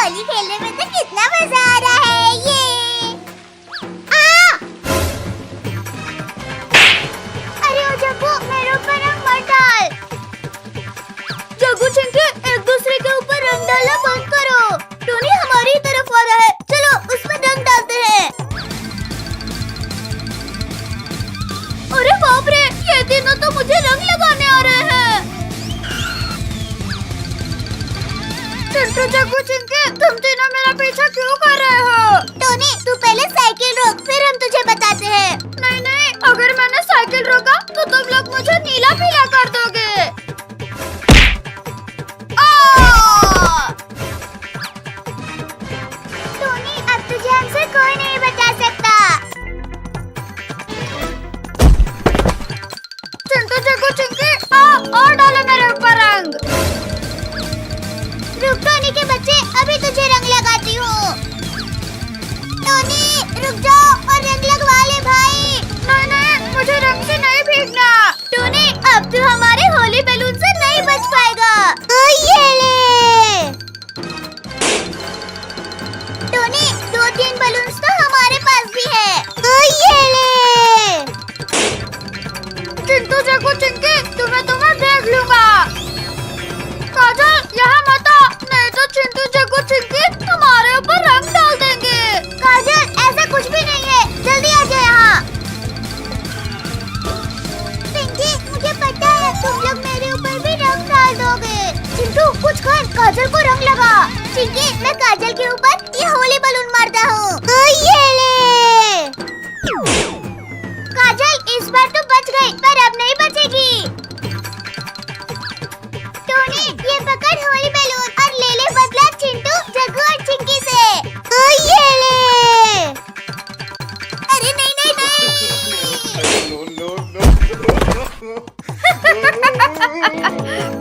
होली खेलने में तो कितना मजा आ रहा है ये। अरे ओ जग्गू, मेरे ऊपर रंग मत डाल। जग्गू चिंकी, एक दूसरे के ऊपर रंग डालना बंद करो। टोनी हमारी तरफ आ रहा है, चलो उसमें रंग डालते हैं। अरे बाप रे, ये तीनों तो मुझे रंग लगाने आ रहे हैं। चिंटू, जग्गू, चिंकी, तुम तीनों मेरा पीछा क्यों कर रहे हो? टोनी, तू पहले साइकिल रोक, फिर हम तुझे बताते हैं। नहीं नहीं, अगर मैंने साइकिल रोका तो तुम लोग मुझे नीला पीला कर दोगे। टोनी, अब तुझे हमसे कोई नहीं बचा सकता। चिंटू, जग्गू, चिंकी, और डालो मेरे ऊपर रंग। रुक टोनी के बच्चे, अभी तुझे रंग लगाती हूँ। टोनी रुक जाओ और रंग लगवा ले भाई। नहीं नहीं, मुझे रंग से नहीं भीगना। टोनी, अब तू हमारे होली बैलून से नहीं बच पाएगा। ये ले। टोनी, 2-3 बलून्स तो हमारे पास भी है। ये ले। चिंटू, जग्गू, चिंकी, तुम्हें देख लूंगा। काजल, यहाँ मत आ, नहीं तो चिंटू, जग्गू, चिंकी तुम्हारे ऊपर रंग डाल देंगे। काजल, ऐसा कुछ भी नहीं है, जल्दी आ जाए यहाँ। पिंकी, मुझे पता है तुम लोग मेरे ऊपर भी रंग डाल दोगे। चिंटू, कुछ कर, काजल को रंग लगा। चिंकी, मैं काजल के ऊपर ये होली बलून मारता हूँ। ये ले। काजल, इस बार तो बच गई, पर अब नहीं बचेगी। टोनी, ये पकड़ होली बैलून और ले ले बदला चिंटू, जग्गू और चिंकी से। ये ले। अरे नहीं नहीं नहीं।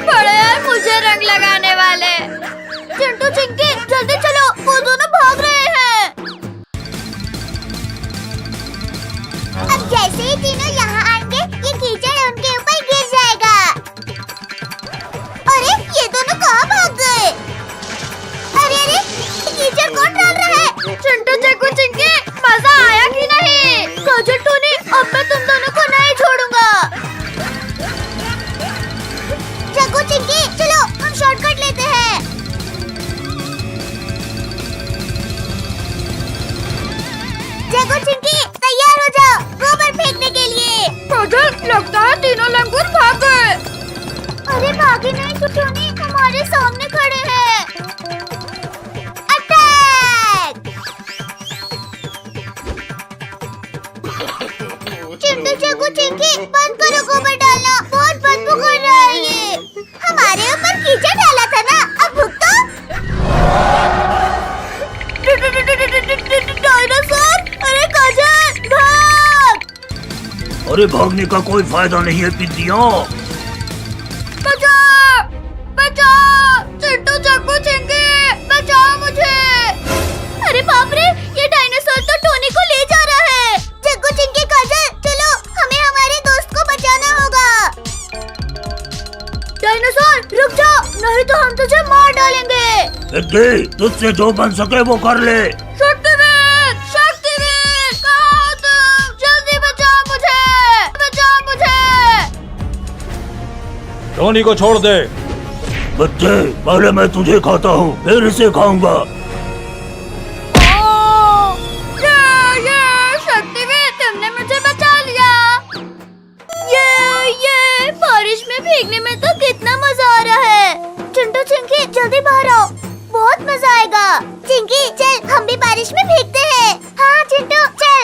बड़े यार मुझे रंग लगाने वाले। चिंटू, चिंकी, जल्दी चलो, वो दोनों भाग रहे हैं। अब जैसे ही तीनों यहाँ आएंगे, ये कीचड़ उनके ऊपर गिर जाएगा। अरे ये दोनों कहाँ भाग गए? अरे अरे, कीचड़ कौन डाल रहा है? चिंटू, जग्गू, चिंकी, मजा आया कि नहीं? काजल, टोनी, अब मैं तुम दोनों को नहीं छोड़ूंगा। जग्गू, चिंकी, चलो हम शॉर्टकट लेते हैं। जग्गू, चिंकी, तैयार हो जाओ गोबर फेंकने के लिए। काजल, लगता है तीनों लंगूर भाग गए। अरे भागे नहीं तो टोनी हमारे सामने खड़े हैं। अटैक! चिंटू, जग्गू, चिंकी, बंद करो गोबर डालना, बहुत बदबू कर रहा है ये। हमारे ऊपर कीचड़ डाला था ना, अब भुगतो। डायनासोर! अरे काजल, भाग! अरे भागने का कोई फायदा नहीं है पिंडिया। चिंटू, जग्गू, चिंकी, बचाओ मुझे। अरे बाप रे, ये डायनासोर तो टोनी को ले जा रहा है। जग्गू, चिंकी, काजल, चलो हमें हमारे दोस्त को बचाना होगा। डायनासोर रुक जाओ, नहीं तो हम तुझे मार डालेंगे। तुझसे जो बन सके वो कर ले। शक्तिवीर, शक्तिवीर, कहाँ हो तुम? जल्दी बचाओ मुझे। टोनी को छोड़ दे। बच्चे, पहले मैं तुझे खाता हूँ, फिर इसे खाऊंगा। ये शक्तिवीर, तुमने मुझे बचा लिया। ये बारिश में भीगने में तो कितना मजा आ रहा है। चिंटू, चिंकी, जल्दी बाहर आओ, बहुत मजा आएगा। चिंकी, चल हम भी बारिश में भीगते हैं। हाँ चिंटू, चल।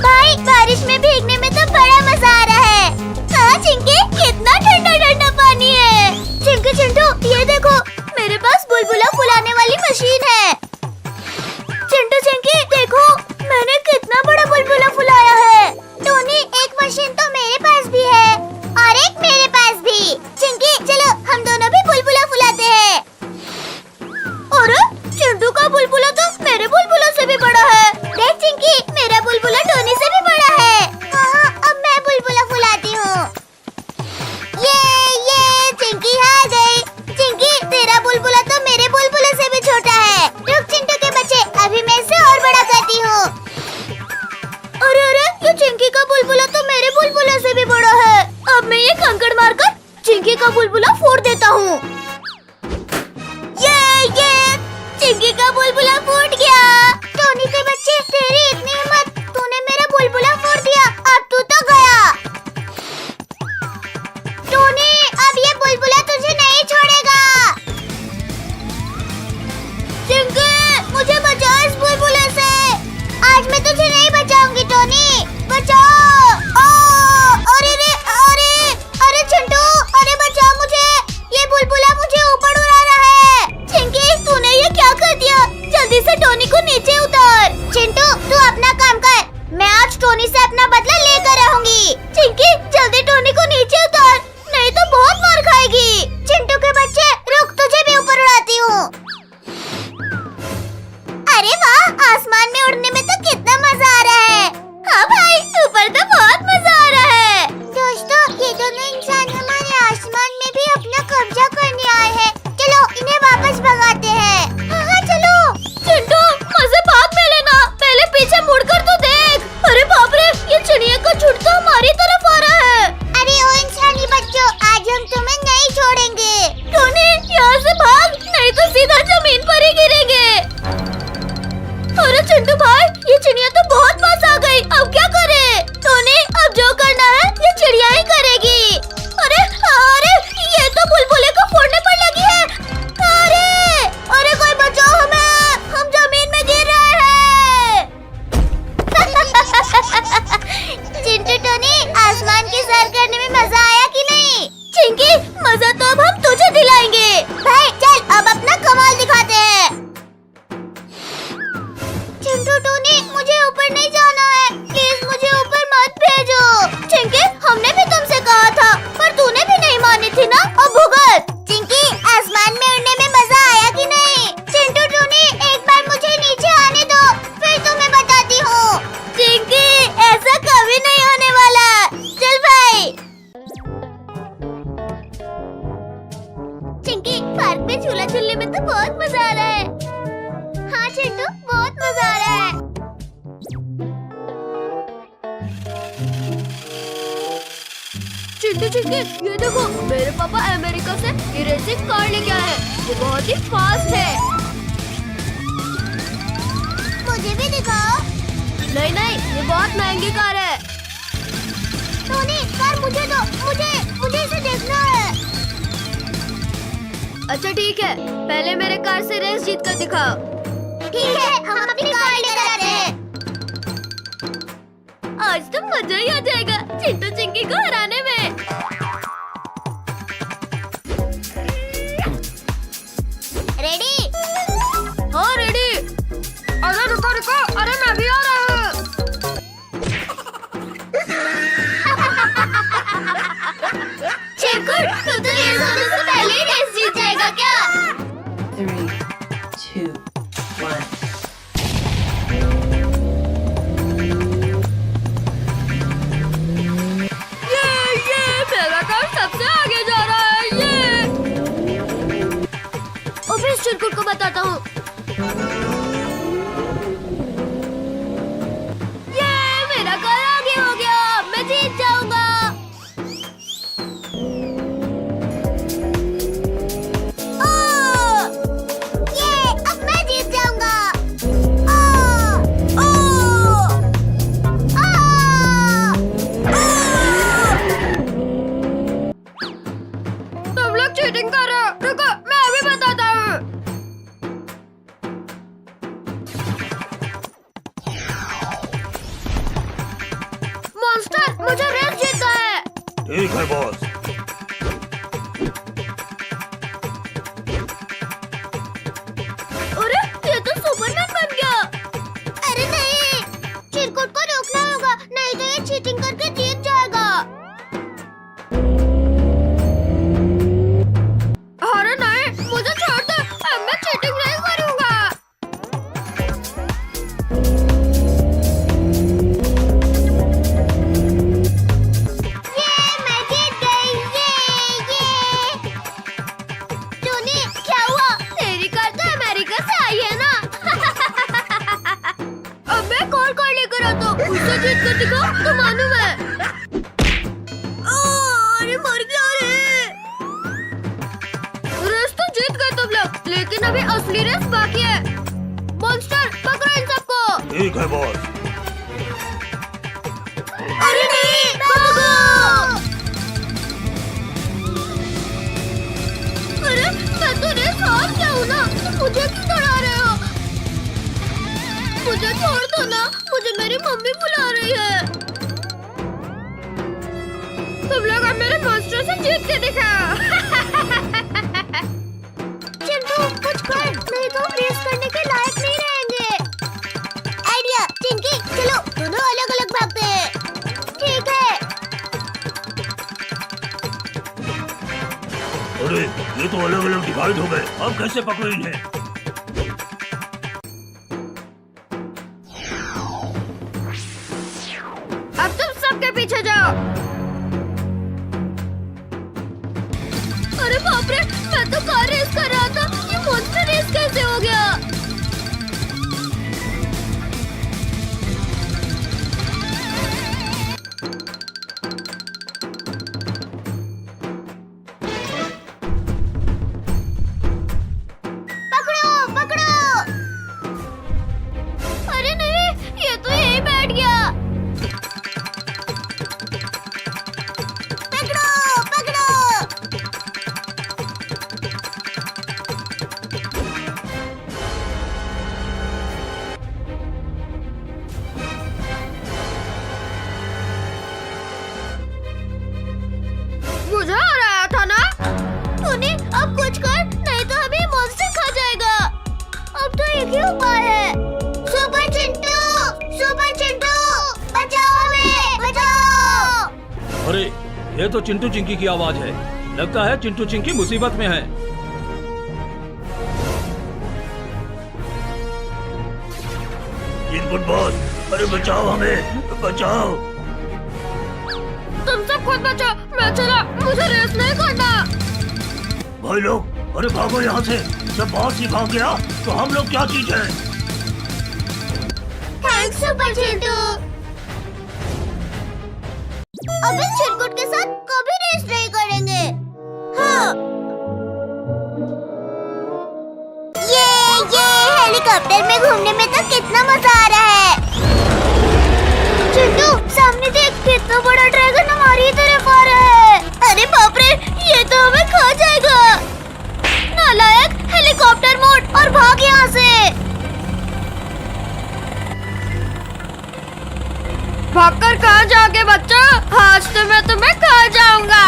भाई, बारिश में भीगने में तो बड़ा मजा आ रहा है। हाँ चिंकी, कितना ठंडा ठंडा पानी है। चिंकी, चिंटू, ये देखो, मेरे पास बुलबुला फुलाने वाली मशीन है। चिंटू, चिंकी, देखो मैंने कितना बड़ा बुलबुला फुलाया है। टोनी, एक मशीन तो मेरे पास भी है और एक मेरे पास भी। चिंकी, चलो हम दोनों भी बुलबुला फुलाते हैं। अरे का बुलबुला फोड़ देता हूँ। ये चिंकी का बुलबुला फूट गया। टोनी के बच्चे, तेरी इतनी हिम्मत, तूने मेरा बुलबुला फोड़ दिया। अब तू तो गया। टोनी, अब ये बुलबुला तुझे नहीं छोड़ेगा। चिंकी, मुझे बचाओ इस बुलबुले से। आज मैं तुझे नहीं बचाऊंगी टोनी, बचाओ। अरे चिंटू, अरे बचाओ मुझे, ये बुलबुला मुझे ऊपर उड़ा रहा है। चिंकी, तूने ये क्या कर दिया? जल्दी से टोनी को नीचे उतार। चिंटू, तू अपना काम कर, मैं आज टोनी से अपना बदला लेकर रहूंगी। चिंकी, जल्दी टोनी को नीचे उतार, नहीं तो बहुत मार खाएगी। चिंटू के बच्चे, रुक, तुझे भी ऊपर उड़ाती हूँ। अरे वाह, आसमान में उड़ने में तो कितना मजा आ रहा है। हाँ भाई, ऊपर तो बहुत मजा आ रहा है। दोस्तों, ये दोनों इंसान हमारे आसमान में भी अपना कब्जा करने आए हैं। चलो इन्हें वापस भगाते हैं। हाँ चलो। चिंटू, मजे बाद में लेना, पहले पीछे मुड़कर तो देख। अरे बाप रे, ये चिड़िया का झुंड तो हमारी तरफ आ रहा है। अरे ओ इंसानी बच्चों, आज हम तुम्हें नहीं छोड़ेंगे। टोनी, यहाँ से भाग, नहीं तो सीधा जमीन पर ही गिरेंगे। अरे चिंटू भाई, ये चिड़िया तो बहुत पास आ गई, अब क्या करें? टोनी, अब जो करना है ये चिड़िया ही करेगी। अरे ये तो बुलबुले को फोड़ने पर लगी है। अरे कोई बचाओ हमें, हम जमीन में गिर रहे हैं। चिंटू, टोनी, आसमान की सैर करने में मजा आया कि नहीं? चिंकी, मजा तो अब हम तुझे दिलाएंगे। भाई चल, अब अपना कमाल दिखाते हैं। चिंटू, टोनी, मुझे ऊपर नहीं जाना है, प्लीज मुझे ऊपर मत भेजो। चिंकी, हमने भी तुमसे कहा था, पर तूने भी नहीं मानी थी ना, अब भुगत। चिंकी, आसमान में उड़ने में मजा आया कि नहीं? चिंटू, टोनी, एक बार मुझे नीचे आने दो, फिर तुम्हें बताती हूँ। चिंकी, ऐसा कभी नहीं होने वाला, चल भाई। चिंकी, पार्क में झूला झूलने में तो बहुत मजा आ रहा है। हाँ चिंटू, बहुत मजा आ रहा है। चिंकी, ये देखो, मेरे पापा अमेरिका से रेसिंग कार लेके आए हैं। ये बहुत ही फास्ट है। मुझे भी दिखाओ। नहीं, ये बहुत महंगी कार है। टोनी, कार मुझे दो, मुझे इसे देखना है। अच्छा ठीक है, पहले मेरे कार से रेस जीत कर दिखाओ। ठीक है, हम अपनी कार लेकर आते हैं। आज तो मजा ही आ जाएगा चिंटू चिंकी को हराने में। रेडी? हाँ रेडी। अरे रुको, अरे मैं भी आ रहा हूँ। चिंकू, तू तो ये सोचने से पहले ही रेस जीत जाएगा क्या? 3, 2, 1. मेरा कार सबसे आगे जा रहा है। ये फिर चिरकुट को बताता हूँ। ये मेरा कार आगे हो गया, मैं जीत जाऊंगा। अब मैं जीत जाऊंगा। तुम लोग चीटिंग कर रहे हो, रुको मैं अभी बताता हूँ। मॉन्स्टर, मुझे रेस जीतना है। ठीक है बॉस। अरे ये तो सुपरमैन बन गया। अरे नहीं, चिरकुट को रोकना होगा, नहीं तो ये चीटिंग करके जीत जाएगा। अरे नहीं, मुझे छोड़ दो, अब मैं चीटिंग नहीं करूँगा। ये मैं जीत गई। ये टोनी, क्या हुआ? तेरी कार तो अमेरिका से आई है ना? अब मैं कौन कार लेकर आता हूँ, उससे जीत कर दिखाओ तो मानूं मैं। अरे मर गया रे। लेकिन अभी असली रेस बाकी है। मॉन्स्टर पकड़ो इन सबको। ठीक है बॉस। अरे नहीं, भागो! अरे मैं तो रेस हार गया हूँ ना, मुझे क्यों डरा रहे हो? मुझे छोड़ दो ना, मुझे मेरी मम्मी बुला रही है। तुम लोग अब मेरे मॉन्स्टर से जीत के दिखाओ। चिंटू कुछ कर, नहीं तो रेस करने के लायक नहीं रहेंगे। आइडिया, चिंकी चलो दोनों अलग अलग भागते हैं। ठीक है। अरे ये तो अलग अलग डिवाइड हो गए, अब कैसे पकड़ो इन्हें? अब तुम सबके पीछे जाओ। अरे बाप रे, मैं तो कार रेस कर रहा था, ये मॉन्स्टर रेस कैसे हो गया? पकड़ो पकड़ो। अरे नहीं, ये तो यहीं बैठ गया। पकड़ो पकड़ो। बुझा रहा था ना? टोनी अब कुछ कर, नहीं तो हमें मॉन्स्टर खा जाएगा। अब तो एक ही उपाय है। सुपर चिंटू बचाओ हमें, बचाओ। अरे ये तो चिंटू चिंकी की आवाज है। लगता है चिंटू चिंकी मुसीबत में है। इनपुट बॉस, अरे बचाओ हमें, बचाओ। तुम सब खुद बचो, मैं चला, मुझे रेस नहीं करना। भाई लोग अरे भागो यहाँ से, जब बॉस ही भाग गया तो हम लोग क्या चीज है? Thanks super Chintu. अब इस चिरकुट के साथ कभी रेस नहीं करेंगे। हाँ। ये हेलीकॉप्टर में घूमने में तो कितना मजा आ रहा है। चिंटू सामने देख, कितना बड़ा ड्रैगन हमारी तरफ आ रहा है। अरे बाप रे, ये तो हमें खा जाएगा। नालायक, हेलीकॉप्टर मोड और भाग यहाँ से। भागकर कहाँ जाओगे बच्चों? आज तो मैं तुम्हें खा जाऊंगा।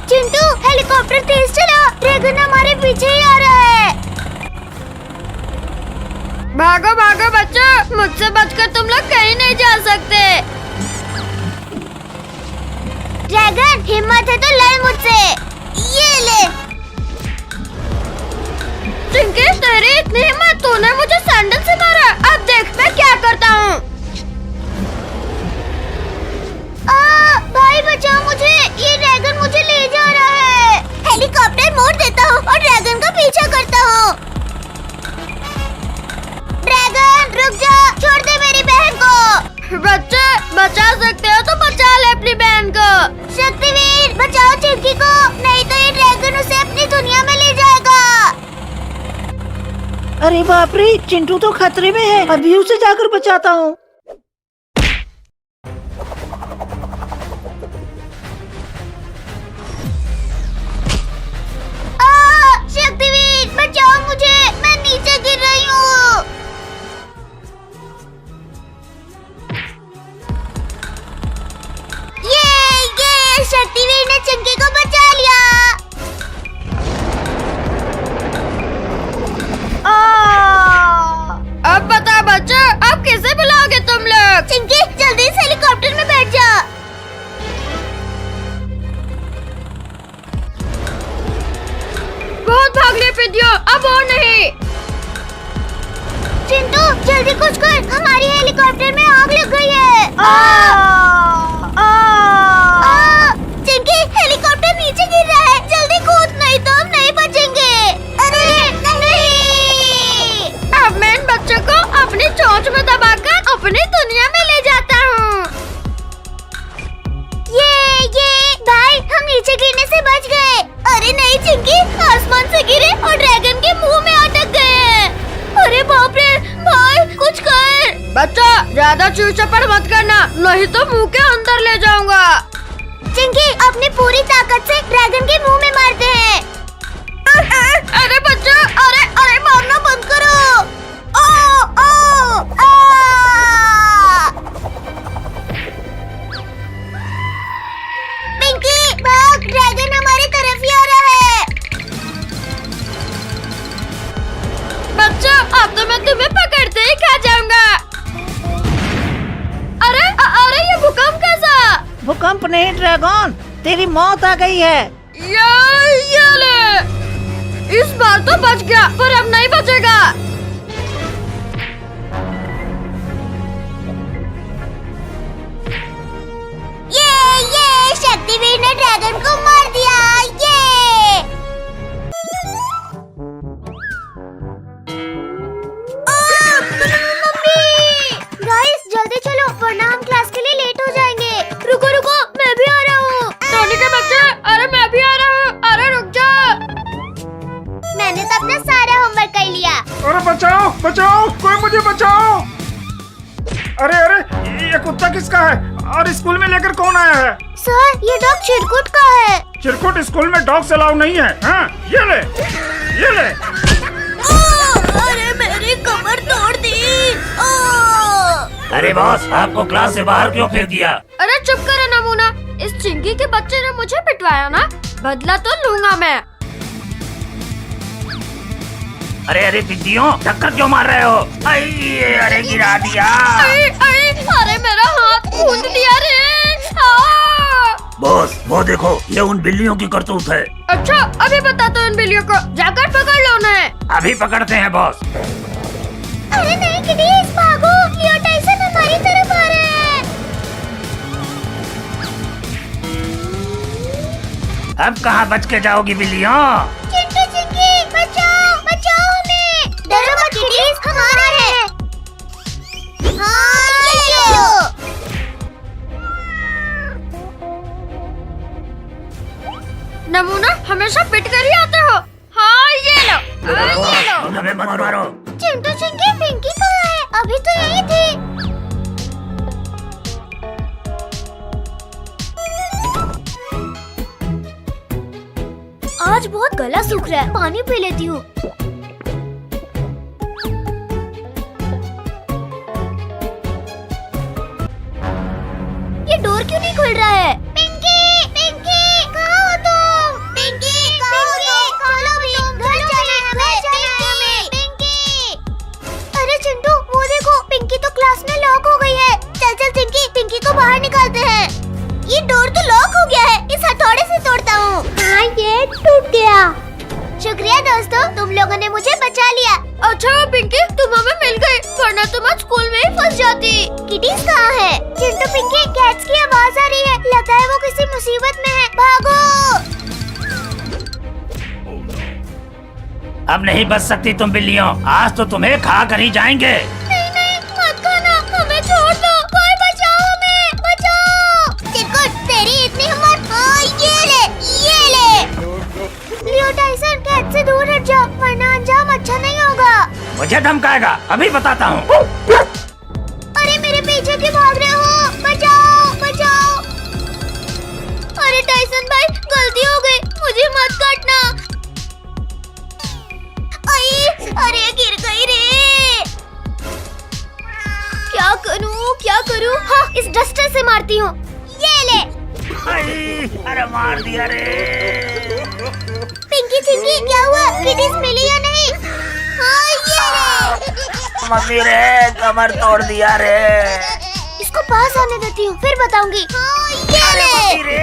चिंटू हेलीकॉप्टर तेज चला, ड्रैगन हमारे पीछे ही आ रहा है। भागो भागो बच्चों, मुझसे बचकर तुम लोग कहीं नहीं जा सकते। ड्रैगन हिम्मत है तो लड़ मुझसे। ये ले। चिंकी तेरी इतनी हिम्मत, तूने मुझे सैंडल से मारा। अब देख मैं क्या करता हूँ। भाई बचाओ मुझे, ये ड्रैगन मुझे ले जा रहा है। हेलीकॉप्टर मोड़ देता हूँ और ड्रैगन का पीछा करता हूँ। ड्रैगन रुक जा, छोड़ दे मेरी बहन को। बच्चे बचा सकते हो तो बचा ले अपनी बहन को। शक्तिवीर बचाओ चिंकी को, नहीं तो ये ड्रैगन उसे अपनी दुनिया में ले जाएगा। अरे बाप रे, चिंटू तो खतरे में है, अभी उसे जाकर बचाता हूँ। शक्तिवीर बचाओ मुझे, मैं नीचे गिर रही हूँ। ये शक्तिवीर ने चिंकी को बचा लिया। अब बता बच्चों, अब किसे बुलाओगे तुम लोग? चिंकी जल्दी से हेलीकॉप्टर में बैठ जा। बहुत भागने पे दियो, अब और नहीं। चिंटू जल्दी कुछ कर, हमारी हेलीकॉप्टर में आग लग गई है। चिंकी हेलीकॉप्टर नीचे गिर रहा है, जल्दी कूद, नहीं तो हम नहीं बचेंगे। अरे नहीं। अब मैं इन बच्चों को अपनी चोंच में दबाकर अपनी दुनिया में ले जाता हूँ। ये भाई हम नीचे गिरने से बच गए। अरे नहीं चिंकी, आसमान से गिरे और ड्रैगन के मुंह में अटक गए हैं। अरे बाप रे, भाई कुछ कर। बच्चा ज्यादा चूचपड़ मत करना, नहीं तो मुंह के अंदर ले जाऊंगा। चिंकी अपनी पूरी ताकत से ड्रैगन के मुंह में मारते हैं। अरे बच्चा, अरे अरे मारना बंद करो। ओ, ओ, आ! पिंकी भाग, ड्रैगन हमारी तरफ ही आ रहा है। बच्चा अब तो मैं तुम्हें पकड़ते ही खा जाऊंगा। अरे ये भूकंप कैसा? भूकंप नहीं ड्रैगन, तेरी मौत आ गई है। ये ले, इस बार तो बच गया, पर अब नहीं बचेगा। ये शक्तिवीर ने ड्रैगन को मार दिया। ये मम्मी, गाइस जल्दी चलो वरना हम क्लास के लिए लेट हो जाएंगे। रुको रुको, मैं भी आ रहा हूँ। टोनी के बच्चे, अरे मैं भी आ रहा हूँ। अरे रुक जा। मैंने तो अपना सारा होमवर्क कर लिया। अरे बचाओ बचाओ, कोई मुझे बचाओ। अरे अरे ये कुत्ता किसका है और स्कूल में लेकर कौन आया है? सर ये डॉग चिरकुट का है। चिरकुट स्कूल में डॉग्स अलाउ नहीं है। हाँ ये ले, ये ले। अरे मेरी कमर तोड़ दी। अरे बॉस, आपको क्लास से बाहर क्यों फेंक दिया? अरे चुप करो नमूना, इस चिंकी के बच्चे ने मुझे पिटवाया ना, बदला तो लूंगा मैं। अरे अरे बिद्दियों, टक्कर क्यों मार रहे हो? अरे गिरा दिया। अरे मेरा हाथ कूद दिया रे। बॉस वो देखो, ये उन बिल्लियों की करतूत है। अच्छा अभी बताता हूँ इन बिल्लियों को, जाकर पकड़ लो उन्हें। अभी पकड़ते हैं बॉस। अरे नहीं किडीज, भागो, लियो टाइसन हमारी तरफ आ रहे हैं। अब कहाँ बच के जाओगी बिल्लियों? चिंटू चिंकी बचाओ, बचाओ हमें। डरो मत किडीज, हम आ रहे हैं। हाँ ये लो। नमूना हमेशा पिट कर ही आते हो। हाँ ये लो, ये लो। हमें मत मारो। चिंटू चिंकी, पिंकी कहाँ है? अभी तो यही थी। आज बहुत गला सूख रहा है, पानी पी लेती हूँ। ये डोर क्यों नहीं खुल रहा है? पिंकी, पिंकी, कहाँ हो तुम? पिंकी, खोलो भी, घर जाना है, पिंकी। अरे चिंटू, वो देखो, पिंकी तो क्लास में लॉक हो गई है। चल चल चिंकी, पिंकी को बाहर निकालते हैं। ये डोर तो लॉक हो गया है, इस हथौड़े से तोड़ता हूँ। हाँ ये टूट गया। शुक्रिया दोस्तों, तुम लोगों ने मुझे बचा लिया। अच्छा पिंकी, तुम हमें मिल गई, वरना तुम आज स्कूल में ही फंस जाती। किटीज कहाँ है? चिंटू पिंकी, कैट्स की आवाज आ रही है, लगता है वो किसी मुसीबत में है। भागो। अब नहीं बच सकती तुम बिल्लियों, आज तो तुम्हें खा कर ही जाएंगे। नहीं नहीं, मत खाना, हमें छोड़ दो। कोई बचाओ हमें, बचाओ। चिरकुट, तेरी इतनी हिम्मत? हाँ ये ले, ये ले। लियो टाइसन, कैट से दूर हट जा, वरना अंजाम अच्छा नहीं होगा। मुझे धमकाएगा, अभी बताता हूँ। अरे मेरे पीछे क्यों भाग रहे हो? बचाओ, बचाओ। अरे टाइसन भाई, गलती हो गई, मुझे मत काटना। अरे गिर गई रे। क्या करूं, क्या करूं? हाँ, इस डस्टर से मारती हूँ। ये ले। अरे मार दिया रे। पिंकी चिंकी, क्या हुआ? किटीज मिली या नहीं? हाँ ये ले। मम्मी रे, कमर तोड़ दिया रे। इसको पास आने देती हूँ, फिर बताऊंगी। हाँ ये ले। रे,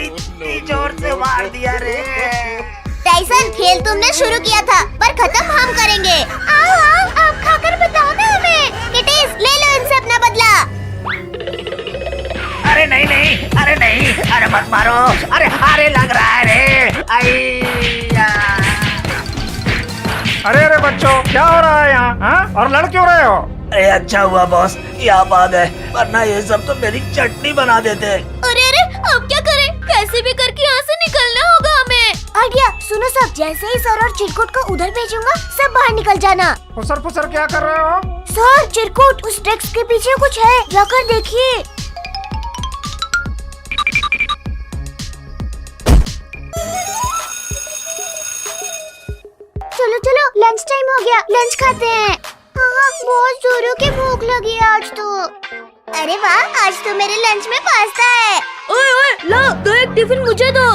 इतनी जोर से मार दिया रे। टाइसन, खेल तुमने शुरू किया था, पर खत्म हम करेंगे। आओ आओ, आप खाकर बताओ ना हमें। किटीज, ले लो इनसे अपना बदला। अरे नहीं नहीं, अरे नहीं, अरे मत मारो। अरे हारे लग रहा है रे। अरे अरे बच्चों, क्या हो रहा है यहाँ? हाँ? और लड़ क्यों रहे हो? अरे अच्छा हुआ बॉस, ये आप आ गए, वरना ये सब तो मेरी चटनी बना देते। अरे अरे, अब क्या करें? कैसे भी करके यहाँ से जैसे ही सर और चिरकुट को उधर भेजूंगा, सब बाहर निकल जाना। फुसर क्या कर रहे हो? सर, चिरकुट, उस डेस्क के पीछे कुछ है, जाकर देखिए। चलो चलो, लंच टाइम हो गया, लंच खाते हैं। हाँ, बहुत जोरों की भूख लगी है आज तो। अरे वाह, आज तो मेरे लंच में पास्ता है। ओए ओए, ला दो, एक टिफिन मुझे दो।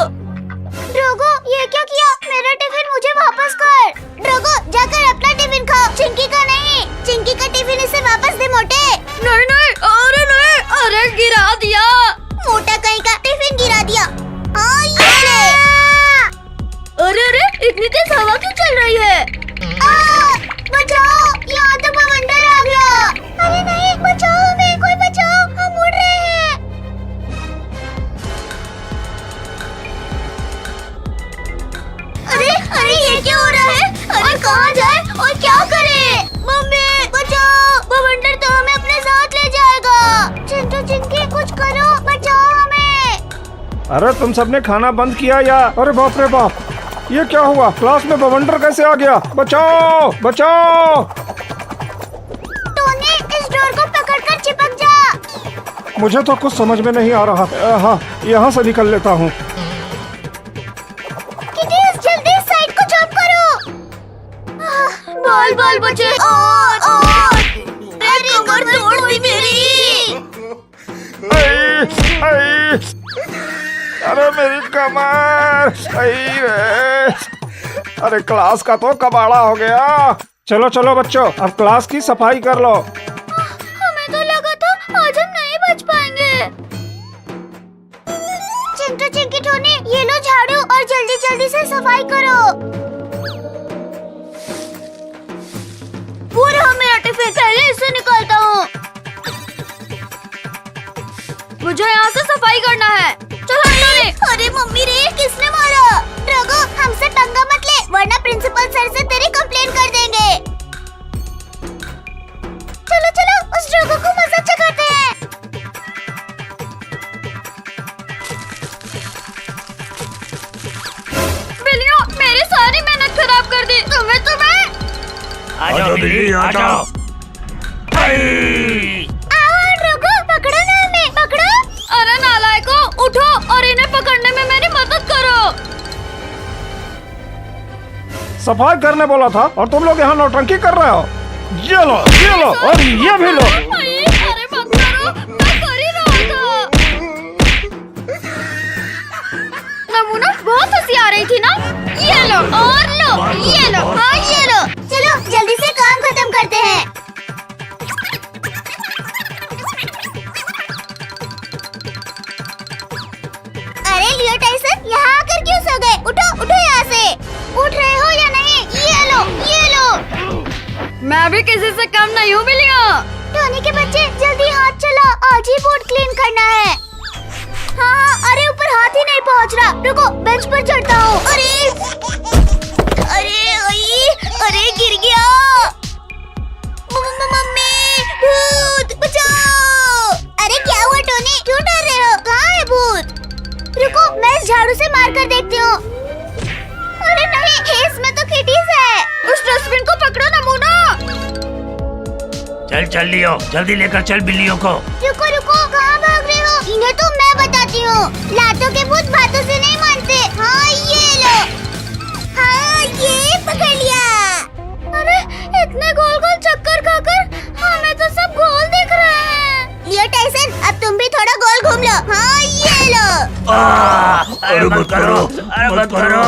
ड्रोगो, ये क्या किया? मेरा टिफिन मुझे वापस कर। ड्रोगो, जाकर अपना टिफिन खाओ, चिंकी का नहीं। चिंकी का टिफिन इसे वापस दे मोटे। नहीं नहीं, अरे गिरा दिया। मोटा कहीं का टिफिन गिरा दिया। हाँ, ये ले। अरे इतनी तेज हवा क्यों चल रही है? बचाओ, यहाँ तो बवंडर आ गया। अरे नहीं, बचाओ हमें, कोई बचाओ, हम उड़ रहे हैं। अरे ये क्या हो रहा है? अरे कहाँ जाए और क्या करे? मम्मी बचाओ, बवंडर तो हमें अपने साथ ले जाएगा। चिंटू चिंकी, कुछ करो, बचाओ हमें। अरे तुम सबने खाना बंद किया या? अरे बाप रे बाप, ये क्या हुआ? क्लास में बवंडर कैसे आ गया? बचाओ बचाओ। टोनी, इस डोर को पकड़कर चिपक जा। मुझे तो कुछ समझ में नहीं आ रहा। हाँ, यहाँ से निकल लेता हूँ। किटी, जल्दी साइड को जंप करो। बॉल बॉल बचे। अरे कमर तोड़ दी मेरी। अरे मेरी कमर। अरे क्लास का तो कबाड़ा हो गया। चलो चलो बच्चों, अब क्लास की सफाई कर लो। हमें तो लगा था आज हम नहीं बच पाएंगे। चिंटू चिंकी टोनी, ये लो झाड़ू और जल्दी जल्दी से सफाई करो। पूरा हो मेरा टिफिन, पहले इसे निकालता हूँ। मुझे यहाँ से सफाई करना है। चलो टोनी। अरे मम्मी रे, किसने मारा? ड्रोगो, हमसे पंगा मत ले, वरना प्रिंसिपल सर से तेरी कंप्लेन कर देंगे। चलो चलो, उस ड्रोगो को मजा चखाते हैं। बिल्लियों, मेरी सारी मेहनत खराब कर दी। तुम्हें आजा बिल्ली आजा। आओ ड्रोगो, पकड़ो ना हमें, पकड़ो। अरे नालायकों, उठो और इन्हें पकड़ने में मेरी मदद करो। सफाई करने बोला था और तुम लोग यहाँ नौटंकी कर रहे हो। ये लो और ये भी लो। अरे मत करो, मैं कर ही रहा था। नमूना, बहुत हंसी आ रही थी ना? ये लो और लो, ये लो, हाँ ये लो। चलो जल्दी से काम खत्म करते हैं। अरे लियो टाइसन, यहाँ आकर क्यों सो गए? उठो उठो यहाँ से। उठ रहे हो या नहीं? ये लो, ये लो। मैं भी किसी से कम नहीं हूँ बिल्लियों। टोनी के बच्चे, जल्दी हाथ चला, आज ही बोर्ड क्लीन करना है। हाँ, अरे ऊपर हाथ ही नहीं पहुँच रहा। रुको, बेंच पर चढ़ता हूँ। अरे गिर गया। मम्मी, भूत बचाओ। अरे क्या हुआ टोनी, क्यों डर रहे हो? कहाँ है भूत? रुको, मैं इस झाड़ू से मार कर देखती हूँ। अरे नहीं, इसमें तो किटीज है। उस डस्टबिन को पकड़ो नमूना। चल लियो, जल्दी लेकर चल बिल्लियों को। रुको रुको, कहाँ भाग रहे हो? इन्हें तो मैं बताती हूँ। लातों के भूत बातों से नहीं मानते। हाँ ये लो। हाँ ये पकड़ लिया। अरे इतने गोल गोल चक्कर खाकर हमें तो सब गोल दिख रहे हैं। लियो टाइसन, अब तुम भी थोड़ा गोल घूम लो। हाँ ये लो। अरे मत करो, अरे मत करो।